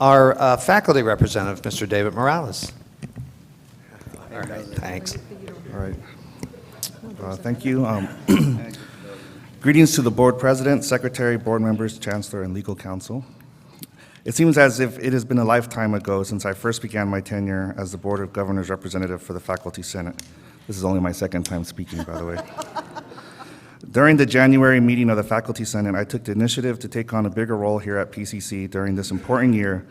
our faculty representative, Mr. David Morales. All right, thanks. All right. Thank you. Greetings to the board president, secretary, board members, chancellor, and legal counsel. It seems as if it has been a lifetime ago since I first began my tenure as the Board of Governors representative for the Faculty Senate. This is only my second time speaking, by the way. During the January meeting of the Faculty Senate, I took the initiative to take on a bigger role here at PCC during this important year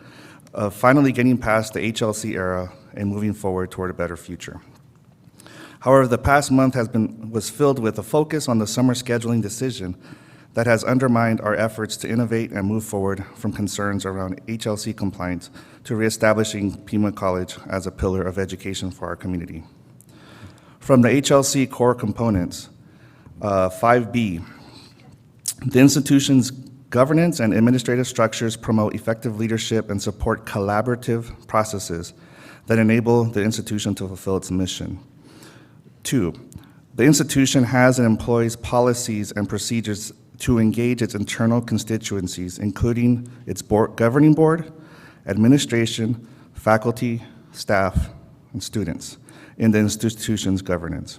of finally getting past the HLC era and moving forward toward a better future. However, the past month was filled with a focus on the summer scheduling decision that has undermined our efforts to innovate and move forward from concerns around HLC compliance to reestablishing Pima College as a pillar of education for our community. From the HLC core components, 5B, the institution's governance and administrative structures promote effective leadership and support collaborative processes that enable the institution to fulfill its mission. 2, the institution has and employs policies and procedures to engage its internal constituencies, including its governing board, administration, faculty, staff, and students in the institution's governance.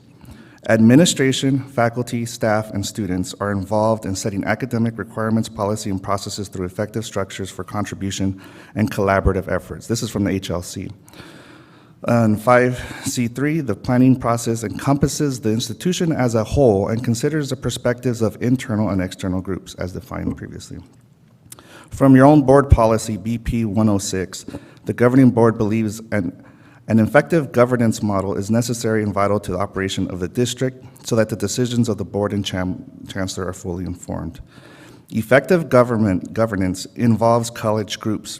Administration, faculty, staff, and students are involved in setting academic requirements, policy, and processes through effective structures for contribution and collaborative efforts. This is from the HLC. And 5C3, the planning process encompasses the institution as a whole and considers the perspectives of internal and external groups as defined previously. From your own board policy, BP 106, the governing board believes an effective governance model is necessary and vital to the operation of the district so that the decisions of the board and chancellor are fully informed. Effective governance involves college groups,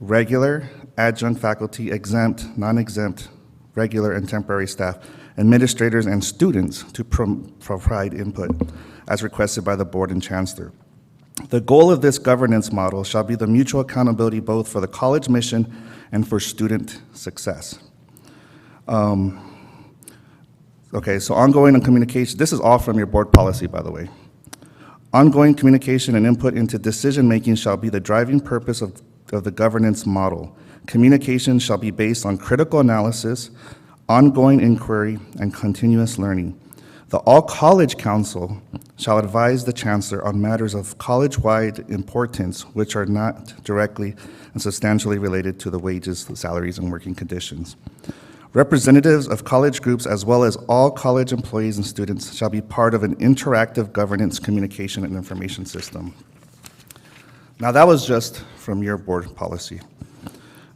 regular, adjunct faculty, exempt, non-exempt, regular and temporary staff, administrators, and students to provide input as requested by the board and chancellor. The goal of this governance model shall be the mutual accountability both for the college mission and for student success. Okay, so ongoing and communication, this is all from your board policy, by the way. Ongoing communication and input into decision-making shall be the driving purpose of the governance model. Communication shall be based on critical analysis, ongoing inquiry, and continuous learning. The All-College Council shall advise the chancellor on matters of college-wide importance which are not directly and substantially related to the wages, salaries, and working conditions. Representatives of college groups as well as all college employees and students shall be part of an interactive governance, communication, and information system. Now that was just from your board policy.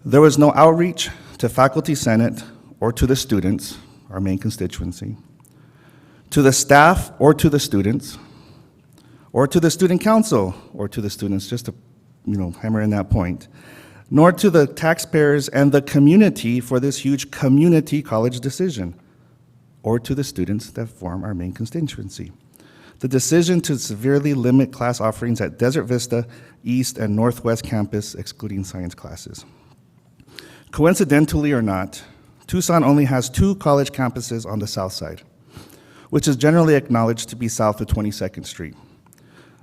There was no outreach to Faculty Senate or to the students, our main constituency, to the staff or to the students, or to the student council or to the students, just to hammer in that point, nor to the taxpayers and the community for this huge community college decision, or to the students that form our main constituency. The decision to severely limit class offerings at Desert Vista, East, and Northwest campus, excluding science classes. Coincidentally or not, Tucson only has 2 college campuses on the south side, which is generally acknowledged to be south of 22nd Street.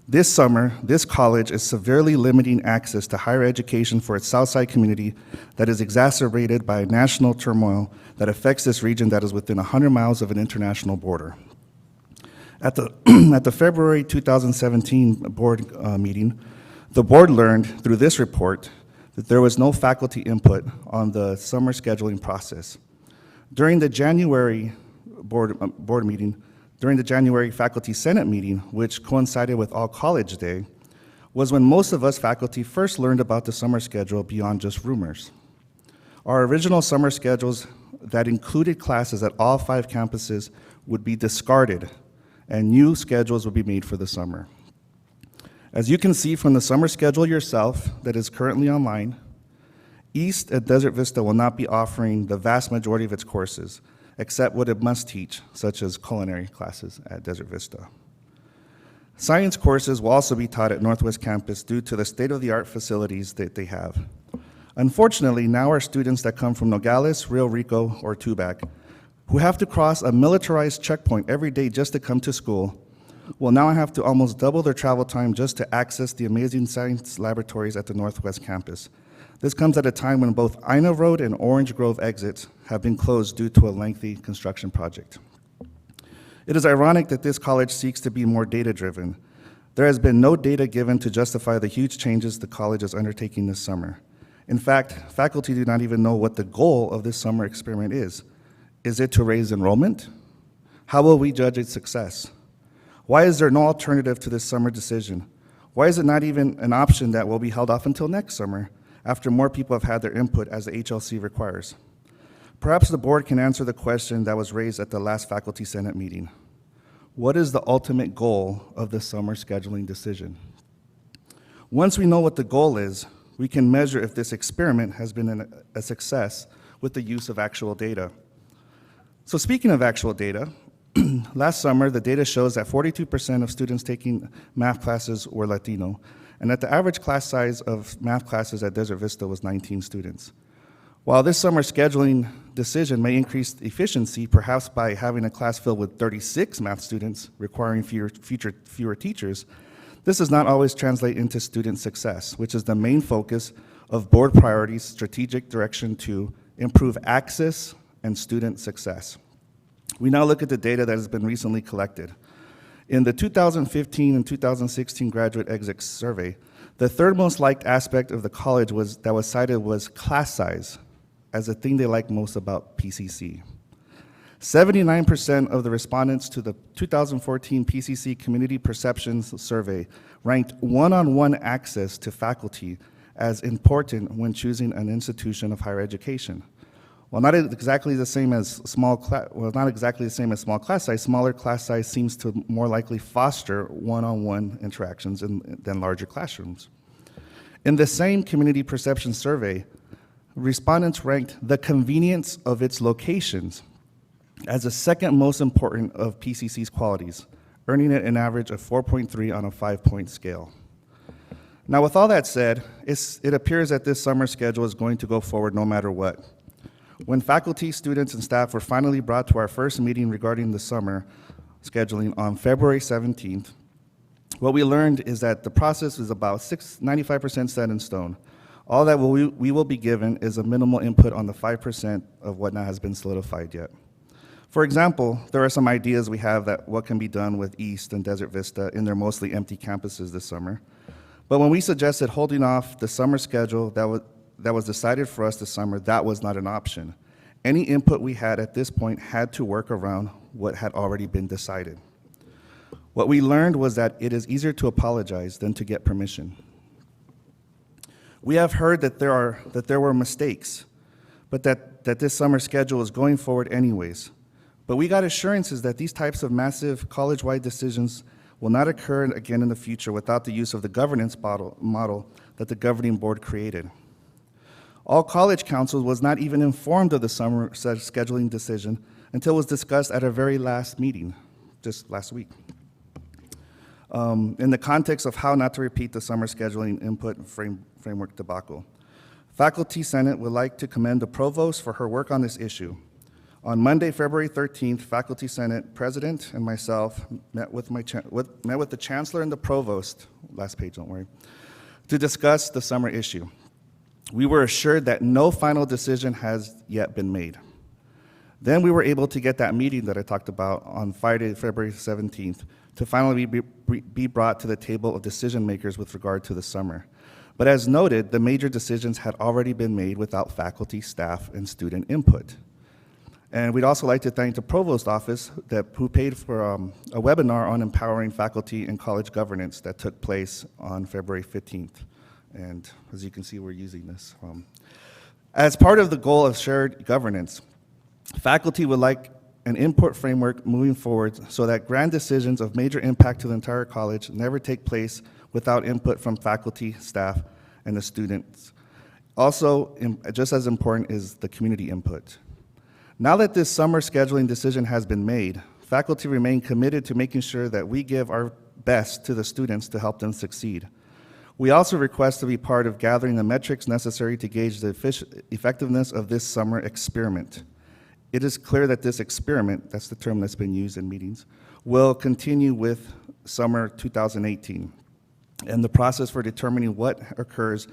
This summer, this college is severely limiting access to higher education for its Southside community that is exacerbated by national turmoil that affects this region that is within 100 miles of an international border. At the February 2017 board meeting, the board learned through this report that there was no faculty input on the summer scheduling process. During the January board meeting, during the January Faculty Senate meeting, which coincided with All College Day, was when most of us faculty first learned about the summer schedule beyond just rumors. Our original summer schedules that included classes at all 5 campuses would be discarded, and new schedules would be made for the summer. As you can see from the summer schedule yourself that is currently online, East at Desert Vista will not be offering the vast majority of its courses, except what it must teach, such as culinary classes at Desert Vista. Science courses will also be taught at Northwest Campus due to the state-of-the-art facilities that they have. Unfortunately, now our students that come from Nogales, Rio Rico, or Tubac, who have to cross a militarized checkpoint every day just to come to school, will now have to almost double their travel time just to access the amazing science laboratories at the Northwest Campus. This comes at a time when both Ina Road and Orange Grove exits have been closed due to a lengthy construction project. It is ironic that this college seeks to be more data-driven. There has been no data given to justify the huge changes the college is undertaking this summer. In fact, faculty do not even know what the goal of this summer experiment is. Is it to raise enrollment? How will we judge its success? Why is there no alternative to this summer decision? Why is it not even an option that will be held off until next summer, after more people have had their input as the HLC requires? Perhaps the board can answer the question that was raised at the last Faculty Senate meeting. What is the ultimate goal of the summer scheduling decision? Once we know what the goal is, we can measure if this experiment has been a success with the use of actual data. So speaking of actual data, last summer, the data shows that 42% of students taking math classes were Latino, and that the average class size of math classes at Desert Vista was 19 students. While this summer scheduling decision may increase efficiency, perhaps by having a class filled with 36 math students requiring fewer teachers, this does not always translate into student success, which is the main focus of board priorities, strategic direction to improve access and student success. We now look at the data that has been recently collected. In the 2015 and 2016 graduate exit survey, the third most liked aspect of the college that was cited was class size as the thing they liked most about PCC. 79% of the respondents to the 2014 PCC Community Perceptions Survey ranked one-on-one access to faculty as important when choosing an institution of higher education. While not exactly the same as small class size, smaller class size seems to more likely foster one-on-one interactions than larger classrooms. In the same Community Perception Survey, respondents ranked the convenience of its locations as the second most important of PCC's qualities, earning it an average of 4.3 on a 5-point scale. Now, with all that said, it appears that this summer schedule is going to go forward no matter what. When faculty, students, and staff were finally brought to our first meeting regarding the summer scheduling on February 17th, what we learned is that the process is about 95% set in stone. All that we will be given is a minimal input on the 5% of what now has been solidified yet. For example, there are some ideas we have that what can be done with East and Desert Vista in their mostly empty campuses this summer. But when we suggested holding off the summer schedule that was decided for us this summer, that was not an option. Any input we had at this point had to work around what had already been decided. What we learned was that it is easier to apologize than to get permission. We have heard that there were mistakes, but that this summer schedule is going forward anyways. But we got assurances that these types of massive college-wide decisions will not occur again in the future without the use of the governance model that the governing board created. All college council was not even informed of the summer scheduling decision until it was discussed at our very last meeting, just last week. In the context of how not to repeat the summer scheduling input framework debacle. Faculty Senate would like to commend the provost for her work on this issue. On Monday, February 13th, Faculty Senate President and myself met with the Chancellor and the Provost, last page, don't worry, to discuss the summer issue. We were assured that no final decision has yet been made. Then we were able to get that meeting that I talked about on Friday, February 17th, to finally be brought to the table of decision makers with regard to the summer. But as noted, the major decisions had already been made without faculty, staff, and student input. And we'd also like to thank the Provost Office who paid for a webinar on empowering faculty and college governance that took place on February 15th. And as you can see, we're using this. As part of the goal of shared governance, faculty would like an input framework moving forward so that grand decisions of major impact to the entire college never take place without input from faculty, staff, and the students. Also, just as important is the community input. Now that this summer scheduling decision has been made, faculty remain committed to making sure that we give our best to the students to help them succeed. We also request to be part of gathering the metrics necessary to gauge the effectiveness of this summer experiment. It is clear that this experiment, that's the term that's been used in meetings, will continue with summer 2018. And the process for determining what occurs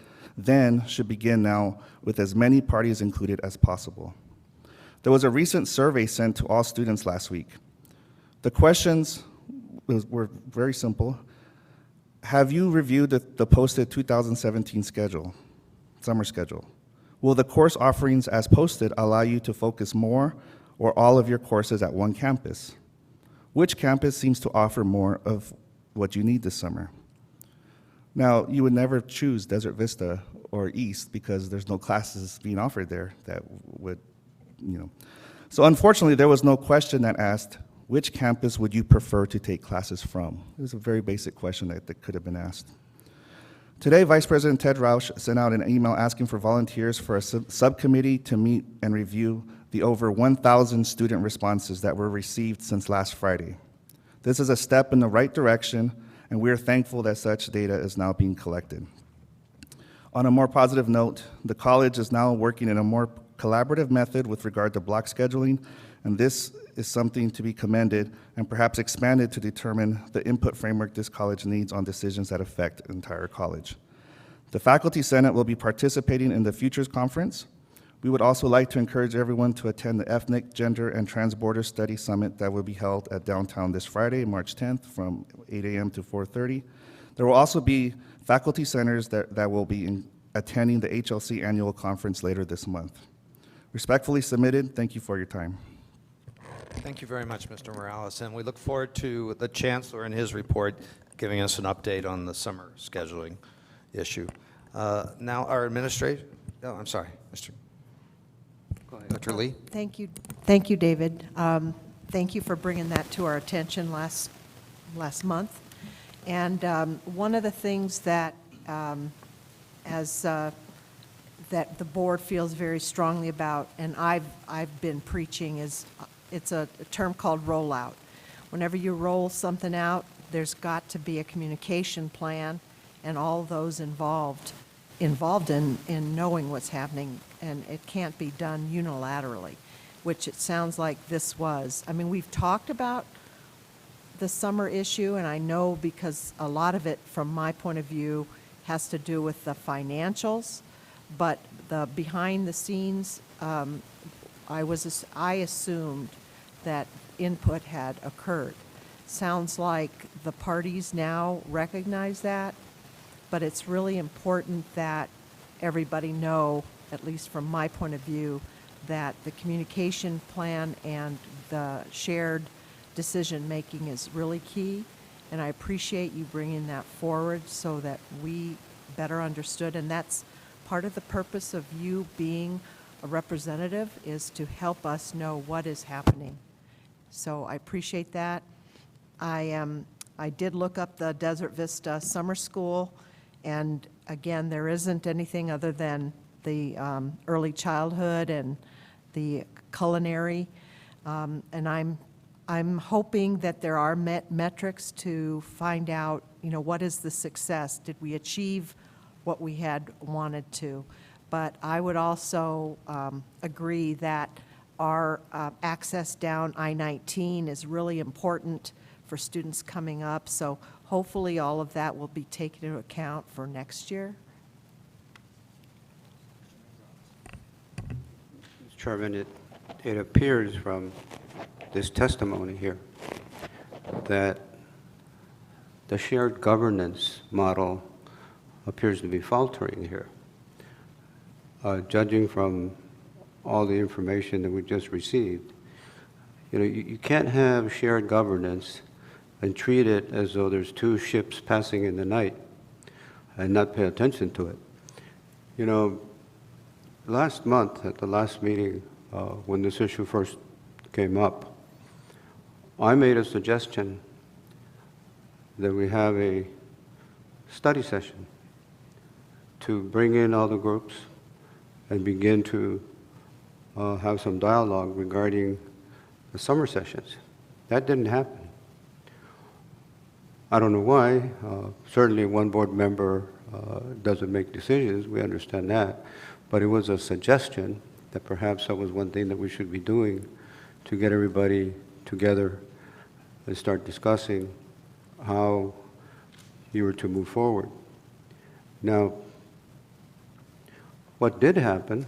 then should begin now with as many parties included as possible. There was a recent survey sent to all students last week. The questions were very simple. Have you reviewed the posted 2017 schedule, summer schedule? Will the course offerings as posted allow you to focus more or all of your courses at one campus? Which campus seems to offer more of what you need this summer? Now, you would never choose Desert Vista or East because there's no classes being offered there that would, So unfortunately, there was no question that asked, which campus would you prefer to take classes from? It was a very basic question that could have been asked. Today, Vice President Ted Rausch sent out an email asking for volunteers for a subcommittee to meet and review the over 1,000 student responses that were received since last Friday. This is a step in the right direction, and we are thankful that such data is now being collected. On a more positive note, the college is now working in a more collaborative method with regard to block scheduling, and this is something to be commended and perhaps expanded to determine the input framework this college needs on decisions that affect the entire college. The Faculty Senate will be participating in the Futures Conference. We would also like to encourage everyone to attend the Ethnic, Gender, and Transborder Study Summit that will be held at downtown this Friday, March 10th from 8 a.m. to 4:30. There will also be faculty centers that will be attending the HLC Annual Conference later this month. Respectfully submitted, thank you for your time. Thank you very much, Mr. Morales, and we look forward to the Chancellor in his report giving us an update on the summer scheduling issue. Now our administrator, I'm sorry, Dr. Lee. Thank you, David. Thank you for bringing that to our attention last month. And one of the things that that the board feels very strongly about, and I've been preaching, is it's a term called rollout. Whenever you roll something out, there's got to be a communication plan, and all those involved in knowing what's happening, and it can't be done unilaterally, which it sounds like this was. I mean, we've talked about the summer issue, and I know because a lot of it, from my point of view, has to do with the financials, but the behind the scenes, I assumed that input had occurred. Sounds like the parties now recognize that, but it's really important that everybody know, at least from my point of view, that the communication plan and the shared decision-making is really key, and I appreciate you bringing that forward so that we better understood, and that's part of the purpose of you being a representative, is to help us know what is happening. So I appreciate that. I did look up the Desert Vista Summer School, and again, there isn't anything other than the early childhood and the culinary, and I'm hoping that there are metrics to find out, what is the success? Did we achieve what we had wanted to? But I would also agree that our access down I-19 is really important for students coming up, so hopefully all of that will be taken into account for next year. Mr. Chairman, it appears from this testimony here that the shared governance model appears to be faltering here. Judging from all the information that we just received, you can't have shared governance and treat it as though there's two ships passing in the night and not pay attention to it. Last month at the last meeting, when this issue first came up, I made a suggestion that we have a study session to bring in all the groups and begin to have some dialogue regarding the summer sessions. That didn't happen. I don't know why. Certainly one board member doesn't make decisions, we understand that, but it was a suggestion that perhaps that was one thing that we should be doing to get everybody together and start discussing how you were to move forward. Now, what did happen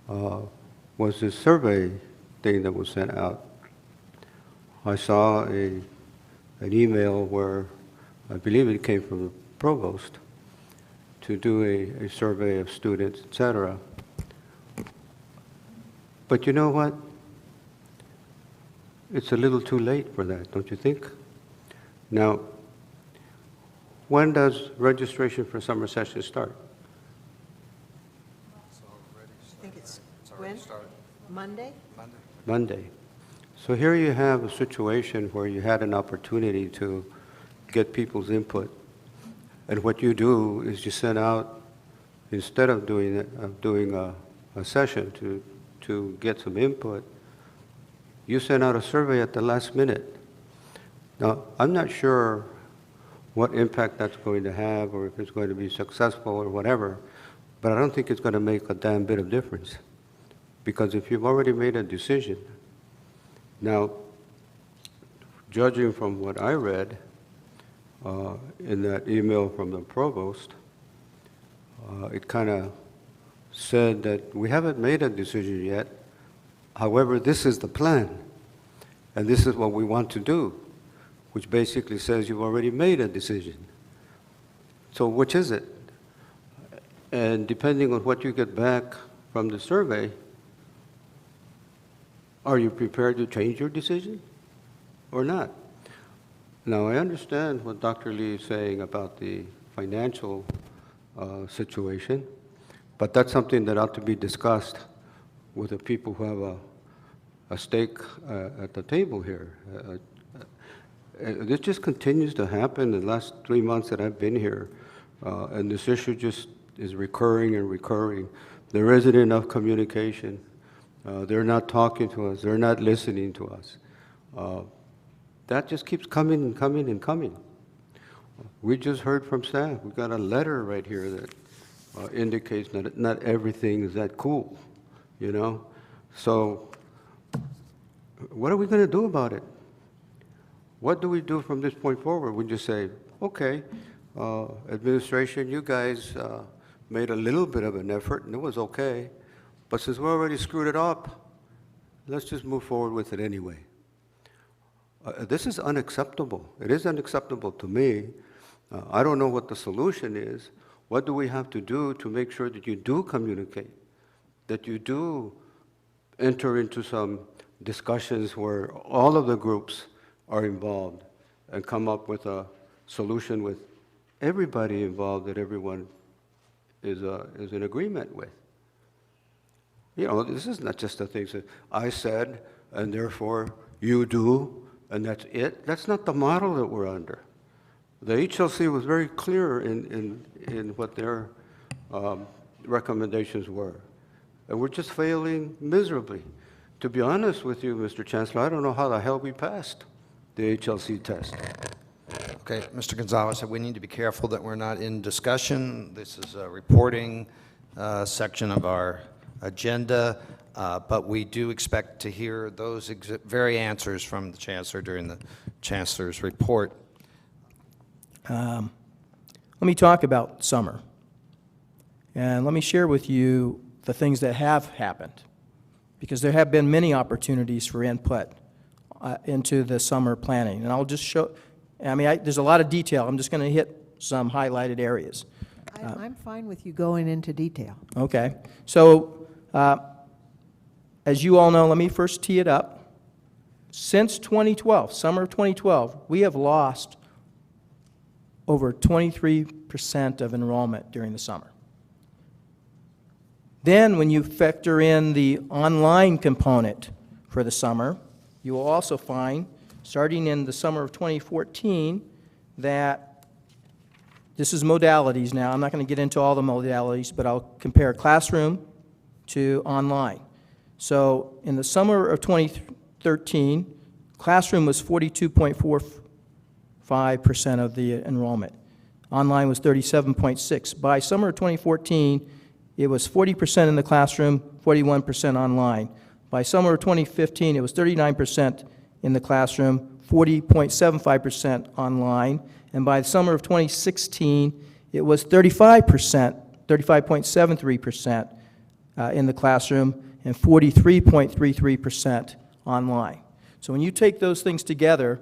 was this survey thing that was sent out. I saw an email where I believe it came from the provost to do a survey of students, etc. But you know what? It's a little too late for that, don't you think? Now, when does registration for summer session start? I think it's when? Monday? Monday. So here you have a situation where you had an opportunity to get people's input. And what you do is you send out, instead of doing a session to get some input, you send out a survey at the last minute. Now, I'm not sure what impact that's going to have or if it's going to be successful or whatever, but I don't think it's going to make a damn bit of difference. Because if you've already made a decision, now, judging from what I read in that email from the provost, it kind of said that we haven't made a decision yet. However, this is the plan, and this is what we want to do, which basically says you've already made a decision. So which is it? And depending on what you get back from the survey, are you prepared to change your decision or not? Now, I understand what Dr. Lee is saying about the financial situation, but that's something that ought to be discussed with the people who have a stake at the table here. This just continues to happen in the last 3 months that I've been here, and this issue just is recurring and recurring. There isn't enough communication. They're not talking to us. They're not listening to us. That just keeps coming and coming and coming. We just heard from staff. We've got a letter right here that indicates that not everything is that cool, you know? So what are we going to do about it? What do we do from this point forward? We just say, okay, administration, you guys made a little bit of an effort, and it was okay. But since we already screwed it up, let's just move forward with it anyway. This is unacceptable. It is unacceptable to me. I don't know what the solution is. What do we have to do to make sure that you do communicate, that you do enter into some discussions where all of the groups are involved and come up with a solution with everybody involved that everyone is in agreement with? You know, this is not just a thing that I said, and therefore you do, and that's it. That's not the model that we're under. The HLC was very clear in what their recommendations were. And we're just failing miserably. To be honest with you, Mr. Chancellor, I don't know how the hell we passed the HLC test. Okay, Mr. Gonzalez, we need to be careful that we're not in discussion. This is a reporting section of our agenda, but we do expect to hear those very answers from the Chancellor during the Chancellor's report. Let me talk about summer. And let me share with you the things that have happened, because there have been many opportunities for input into the summer planning. And I'll just show, there's a lot of detail. I'm just going to hit some highlighted areas. I'm fine with you going into detail. Okay. So, as you all know, let me first tee it up. Since 2012, summer of 2012, we have lost over 23% of enrollment during the summer. Then, when you factor in the online component for the summer, you will also find, starting in the summer of 2014, that this is modalities now. I'm not going to get into all the modalities, but I'll compare classroom to online. So in the summer of 2013, classroom was 42.45% of the enrollment. Online was 37.6%. By summer of 2014, it was 40% in the classroom, 41% online. By summer of 2015, it was 39% in the classroom, 40.75% online. And by the summer of 2016, it was 35% 35.73% in the classroom, and 43.33% online. So when you take those things together,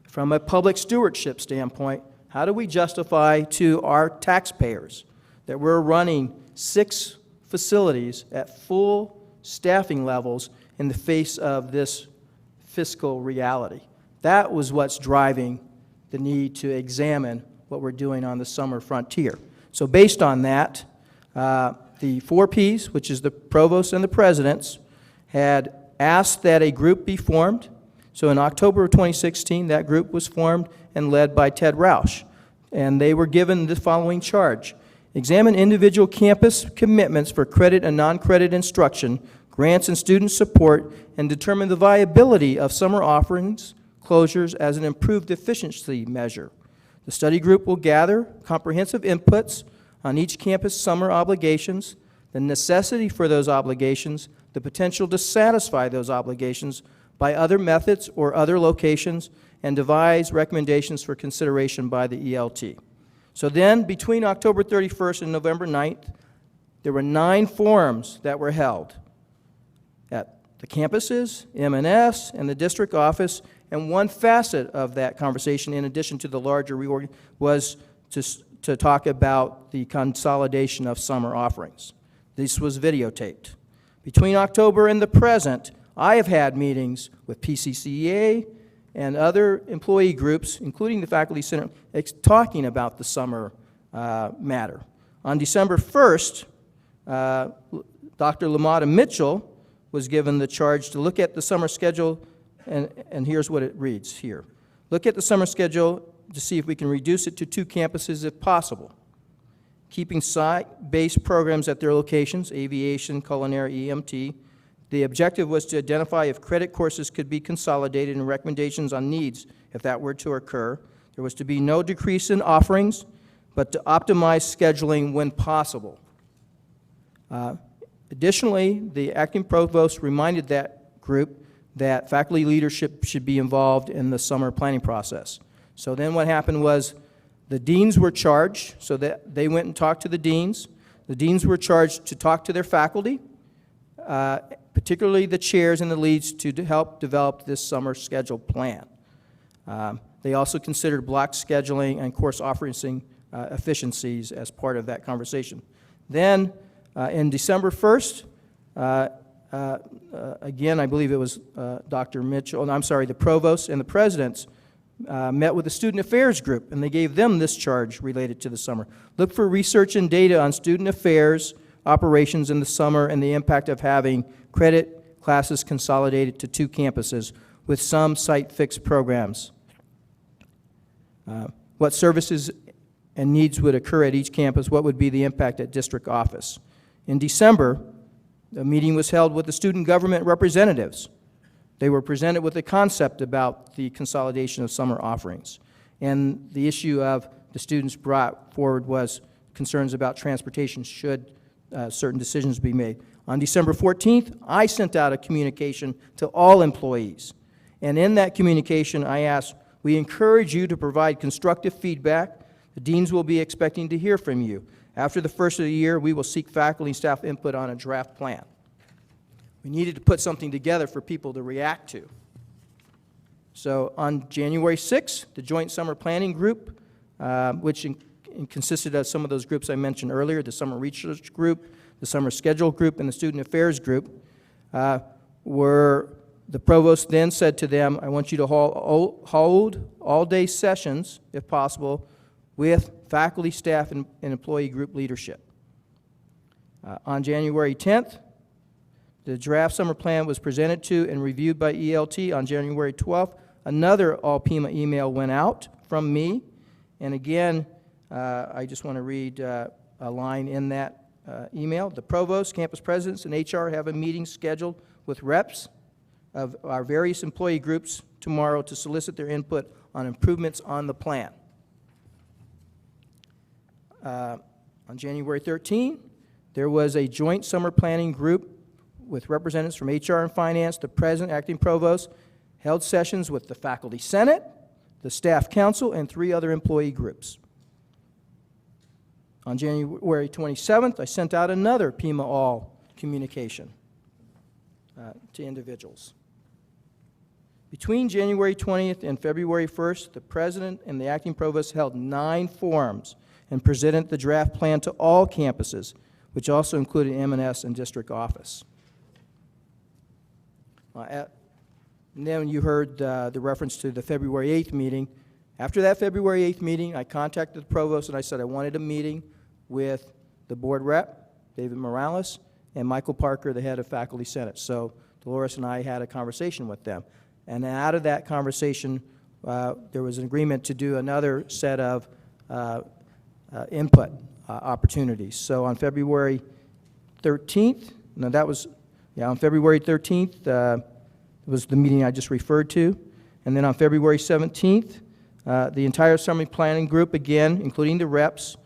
from a public stewardship standpoint, how do we justify to our taxpayers that we're running 6 facilities at full staffing levels in the face of this fiscal reality? That was what's driving the need to examine what we're doing on the summer frontier. So based on that, the 4 Ps, which is the provost and the presidents, had asked that a group be formed. So in October of 2016, that group was formed and led by Ted Roush. And they were given the following charge: examine individual campus commitments for credit and non-credit instruction, grants and student support, and determine the viability of summer offerings closures as an improved efficiency measure. The study group will gather comprehensive inputs on each campus summer obligations, the necessity for those obligations, the potential to satisfy those obligations by other methods or other locations, and devise recommendations for consideration by the ELT. So then, between October 31st and November 9th, there were 9 forums that were held at the campuses, M&S, and the district office, and one facet of that conversation, in addition to the larger reorg, was to talk about the consolidation of summer offerings. This was videotaped. Between October and the present, I have had meetings with PCCA and other employee groups, including the Faculty Senate, talking about the summer matter. On December 1st, Dr. LaMotta Mitchell was given the charge to look at the summer schedule, and here's what it reads here. Look at the summer schedule to see if we can reduce it to 2 campuses if possible, keeping site-based programs at their locations, aviation, culinary, EMT. The objective was to identify if credit courses could be consolidated and recommendations on needs if that were to occur. There was to be no decrease in offerings, but to optimize scheduling when possible. Additionally, the acting provost reminded that group that faculty leadership should be involved in the summer planning process. So then what happened was the deans were charged, so that they went and talked to the deans. The deans were charged to talk to their faculty, particularly the chairs and the leads, to help develop this summer schedule plan. They also considered block scheduling and course offering efficiencies as part of that conversation. Then, in December 1st, again, I believe it was Dr. Mitchell, I'm sorry, the provost and the presidents met with the student affairs group, and they gave them this charge related to the summer. Look for research and data on student affairs operations in the summer and the impact of having credit classes consolidated to 2 campuses with some site-fixed programs. What services and needs would occur at each campus? What would be the impact at district office? In December, a meeting was held with the student government representatives. They were presented with a concept about the consolidation of summer offerings. And the issue of the students brought forward was concerns about transportation should certain decisions be made. On December 14th, I sent out a communication to all employees. And in that communication, I asked, we encourage you to provide constructive feedback. The deans will be expecting to hear from you. After the first of the year, we will seek faculty and staff input on a draft plan. We needed to put something together for people to react to. So on January 6th, the Joint Summer Planning Group, which consisted of some of those groups I mentioned earlier, the Summer Research Group, the Summer Schedule Group, and the Student Affairs Group, the provost then said to them, I want you to hold all-day sessions, if possible, with faculty, staff, and employee group leadership. On January 10th, the draft summer plan was presented to and reviewed by ELT. On January 12th, another all-PEMA email went out from me. And again, I just want to read a line in that email. The provost, campus presidents, and HR have a meeting scheduled with reps of our various employee groups tomorrow to solicit their input on improvements on the plan. On January 13th, there was a joint summer planning group with representatives from HR and finance, the president, acting provost, held sessions with the faculty senate, the staff council, and 3 other employee groups. On January 27th, I sent out another Pima All communication to individuals. Between January 20th and February 1st, the president and the acting provost held 9 forums and presented the draft plan to all campuses, which also included M&S and district office. And then you heard the reference to the February 8th meeting. After that February 8th meeting, I contacted the provost and I said I wanted a meeting with the board rep, David Morales, and Michael Parker, the head of Faculty Senate. So Dolores and I had a conversation with them. And out of that conversation, there was an agreement to do another set of input opportunities. So on February 13th, no, that was, yeah, on February 13th was the meeting I just referred to. And then on February 17th, the entire summer planning group, again, including the reps,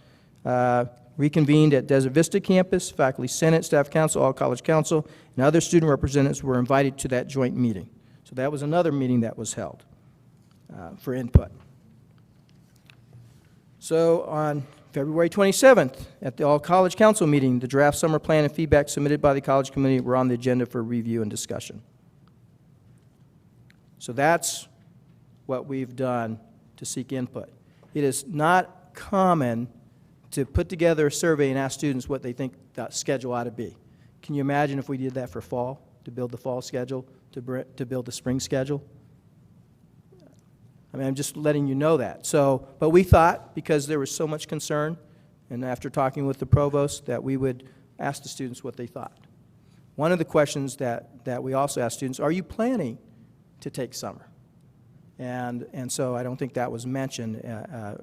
reconvened at Desert Vista campus. Faculty Senate, Staff Council, All College Council, and other student representatives were invited to that joint meeting. So that was another meeting that was held for input. So on February 27th, at the All College Council meeting, the draft summer plan and feedback submitted by the college committee were on the agenda for review and discussion. So that's what we've done to seek input. It is not common to put together a survey and ask students what they think that schedule ought to be. Can you imagine if we did that for fall, to build the fall schedule, to build the spring schedule? I mean, I'm just letting you know that. So, but we thought, because there was so much concern, and after talking with the provost, that we would ask the students what they thought. One of the questions that we also asked students, are you planning to take summer? And so I don't think that was mentioned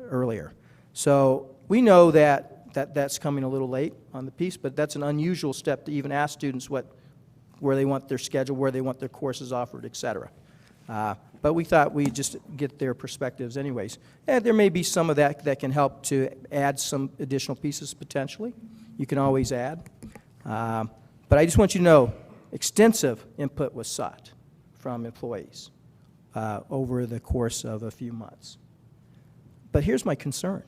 earlier. So we know that's coming a little late on the piece, but that's an unusual step to even ask students where they want their schedule, where they want their courses offered, et cetera. But we thought we'd just get their perspectives anyways. And there may be some of that can help to add some additional pieces potentially. You can always add. But I just want you to know, extensive input was sought from employees over the course of a few months. But here's my concern.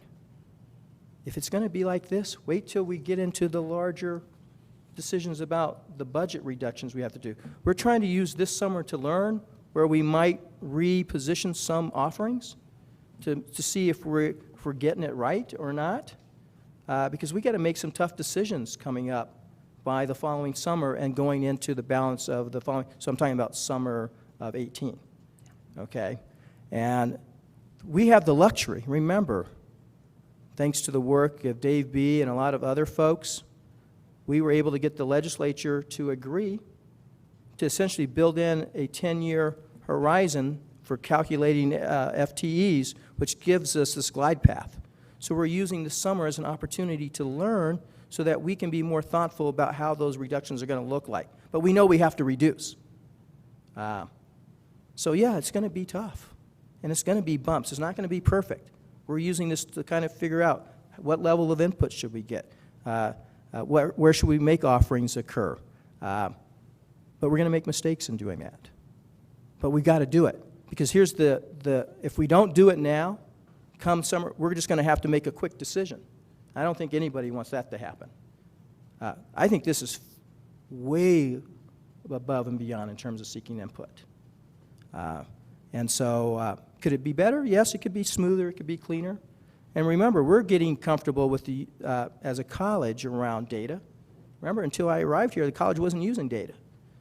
If it's going to be like this, wait till we get into the larger decisions about the budget reductions we have to do. We're trying to use this summer to learn where we might reposition some offerings to see if we're getting it right or not, because we got to make some tough decisions coming up by the following summer and going into the balance of the following. So I'm talking about summer of 18, okay? And we have the luxury, remember, thanks to the work of Dave B. and a lot of other folks, we were able to get the legislature to agree to essentially build in a 10-year horizon for calculating FTEs, which gives us this glide path. So we're using the summer as an opportunity to learn so that we can be more thoughtful about how those reductions are going to look like. But we know we have to reduce. So yeah, it's going to be tough, and it's going to be bumps. It's not going to be perfect. We're using this to kind of figure out what level of input should we get. Where should we make offerings occur? But we're going to make mistakes in doing that. But we've got to do it. Because here's if we don't do it now, come summer, we're just going to have to make a quick decision. I don't think anybody wants that to happen. I think this is way above and beyond in terms of seeking input. And so could it be better? Yes, it could be smoother, it could be cleaner. And remember, we're getting comfortable with as a college around data. Remember, until I arrived here, the college wasn't using data.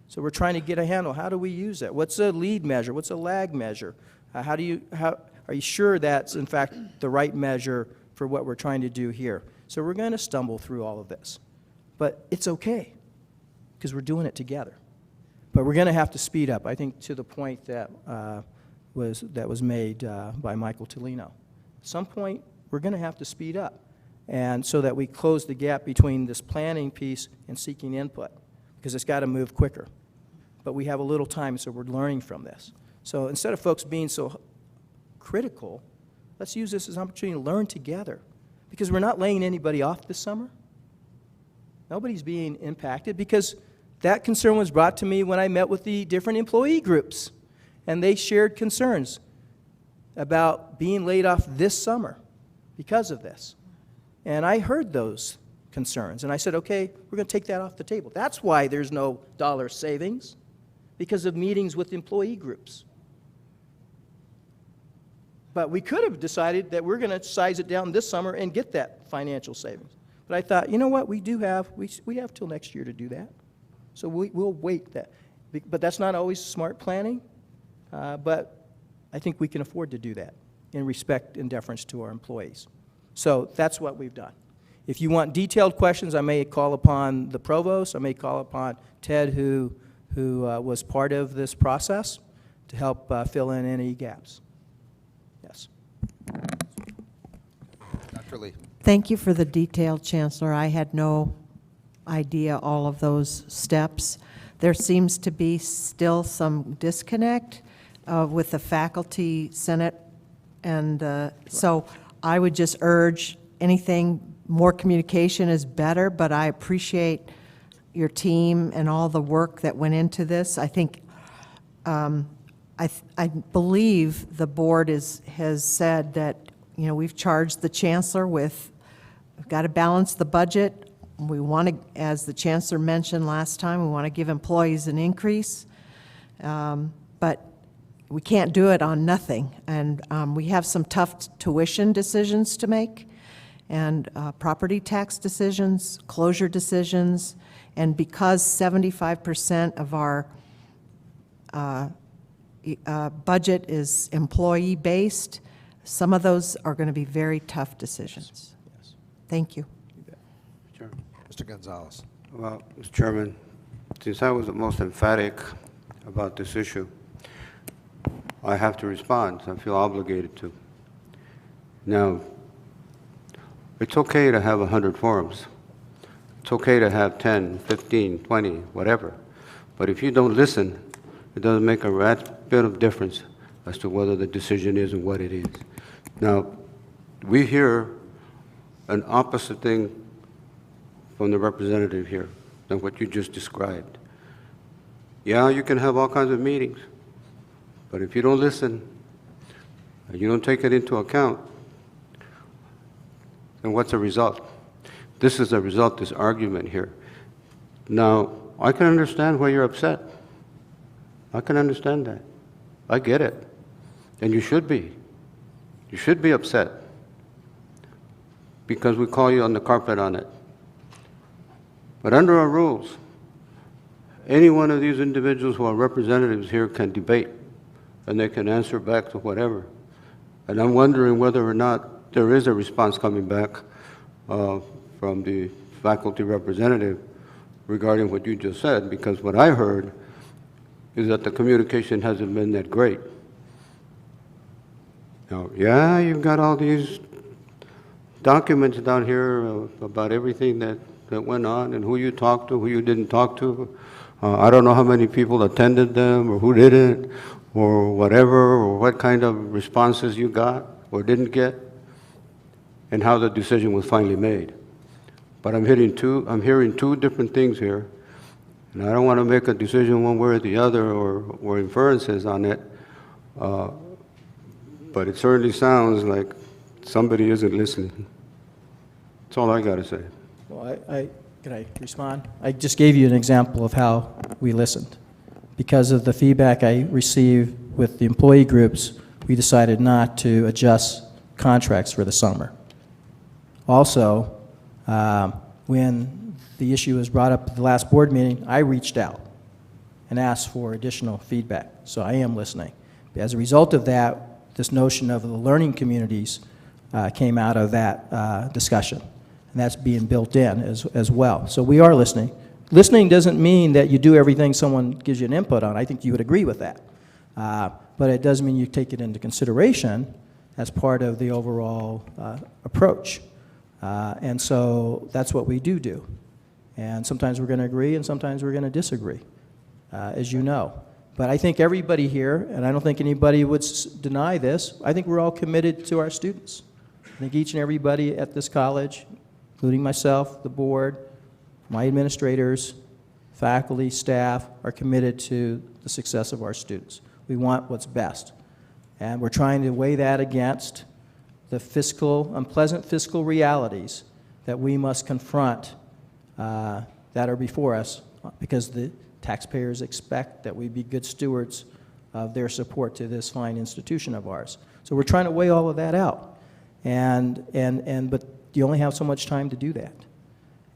So we're trying to get a handle. How do we use it? What's a lead measure? What's a lag measure? Are you sure that's, in fact, the right measure for what we're trying to do here? So we're going to stumble through all of this. But it's okay, because we're doing it together. But we're going to have to speed up, I think, to the point that was made by Michael Tolino. At some point, we're going to have to speed up, and so that we close the gap between this planning piece and seeking input, because it's got to move quicker. But we have a little time, so we're learning from this. So instead of folks being so critical, let's use this as an opportunity to learn together, because we're not laying anybody off this summer. Nobody's being impacted, because that concern was brought to me when I met with the different employee groups, and they shared concerns about being laid off this summer because of this. And I heard those concerns, and I said, okay, we're going to take that off the table. That's why there's no dollar savings, because of meetings with employee groups. But we could have decided that we're going to size it down this summer and get that financial savings. But I thought, you know what, we have till next year to do that. So we'll wait that. But that's not always smart planning, but I think we can afford to do that in respect and deference to our employees. So that's what we've done. If you want detailed questions, I may call upon the provost, I may call upon Ted, who was part of this process, to help fill in any gaps. Yes. Dr. Lee. Thank you for the detail, Chancellor. I had no idea all of those steps. There seems to be still some disconnect with the faculty senate, and so I would just urge anything, more communication is better, but I appreciate your team and all the work that went into this. I think, I believe the board has said that, you know, we've charged the chancellor with, we've got to balance the budget. We want to, as the chancellor mentioned last time, we want to give employees an increase, but we can't do it on nothing. And we have some tough tuition decisions to make, and property tax decisions, closure decisions, and because 75% of our budget is employee-based, some of those are going to be very tough decisions. Yes. Thank you. Sure. Mr. Gonzalez. Well, Mr. Chairman, since I was the most emphatic about this issue, I have to respond. I feel obligated to. Now, it's okay to have 100 forums. It's okay to have 10, 15, 20, whatever. But if you don't listen, it doesn't make a rat bit of difference as to whether the decision is and what it is. Now, we hear an opposite thing from the representative here than what you just described. Yeah, you can have all kinds of meetings, but if you don't listen and you don't take it into account, then what's the result? This is the result, this argument here. Now, I can understand why you're upset. I can understand that. I get it. And you should be. You should be upset because we call you on the carpet on it. But under our rules, any one of these individuals who are representatives here can debate, and they can answer back to whatever. And I'm wondering whether or not there is a response coming back from the faculty representative regarding what you just said, because what I heard is that the communication hasn't been that great. Now, yeah, you've got all these documents down here about everything that went on and who you talked to, who you didn't talk to. I don't know how many people attended them or who didn't or whatever, or what kind of responses you got or didn't get, and how the decision was finally made. But I'm hearing two different things here, and I don't want to make a decision one way or the other or inferences on it, but it certainly sounds like somebody isn't listening. That's all I got to say. Well, can I respond? I just gave you an example of how we listened. Because of the feedback I received with the employee groups, we decided not to adjust contracts for the summer. Also, when the issue was brought up at the last board meeting, I reached out and asked for additional feedback. So I am listening. As a result of that, this notion of the learning communities came out of that discussion. And that's being built in as well. So we are listening. Listening doesn't mean that you do everything someone gives you an input on. I think you would agree with that. But it does mean you take it into consideration as part of the overall approach. And so that's what we do. And sometimes we're going to agree and sometimes we're going to disagree, as you know. But I think everybody here, and I don't think anybody would deny this, I think we're all committed to our students. I think each and everybody at this college, including myself, the board, my administrators, faculty, staff, are committed to the success of our students. We want what's best. And we're trying to weigh that against the unpleasant fiscal realities that we must confront that are before us, because the taxpayers expect that we be good stewards of their support to this fine institution of ours. So we're trying to weigh all of that out. But you only have so much time to do that.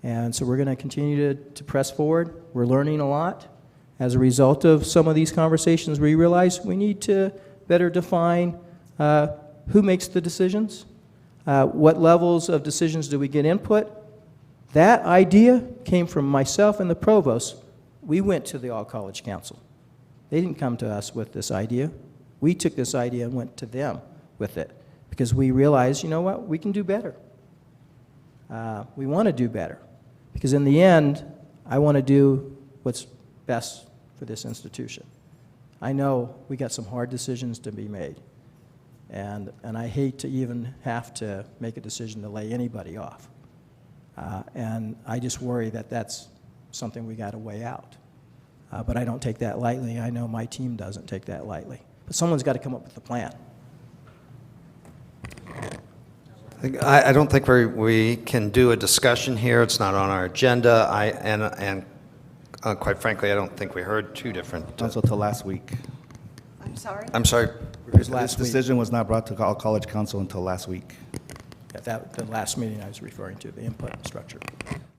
And so we're going to continue to press forward. We're learning a lot. As a result of some of these conversations, we realize we need to better define who makes the decisions, what levels of decisions do we get input. That idea came from myself and the provost. We went to the All-College Council. They didn't come to us with this idea. We took this idea and went to them with it because we realized, you know what, we can do better. We want to do better because in the end, I want to do what's best for this institution. I know we got some hard decisions to be made, and I hate to even have to make a decision to lay anybody off. And I just worry that that's something we got to weigh out. But I don't take that lightly. I know my team doesn't take that lightly. But someone's got to come up with a plan. I don't think we can do a discussion here. It's not on our agenda. Quite frankly, I don't think we heard two different. Council till last week. I'm sorry? I'm sorry. was This last week. decision was not brought to All-College Council until last week. The last meeting I was referring to, the input structure.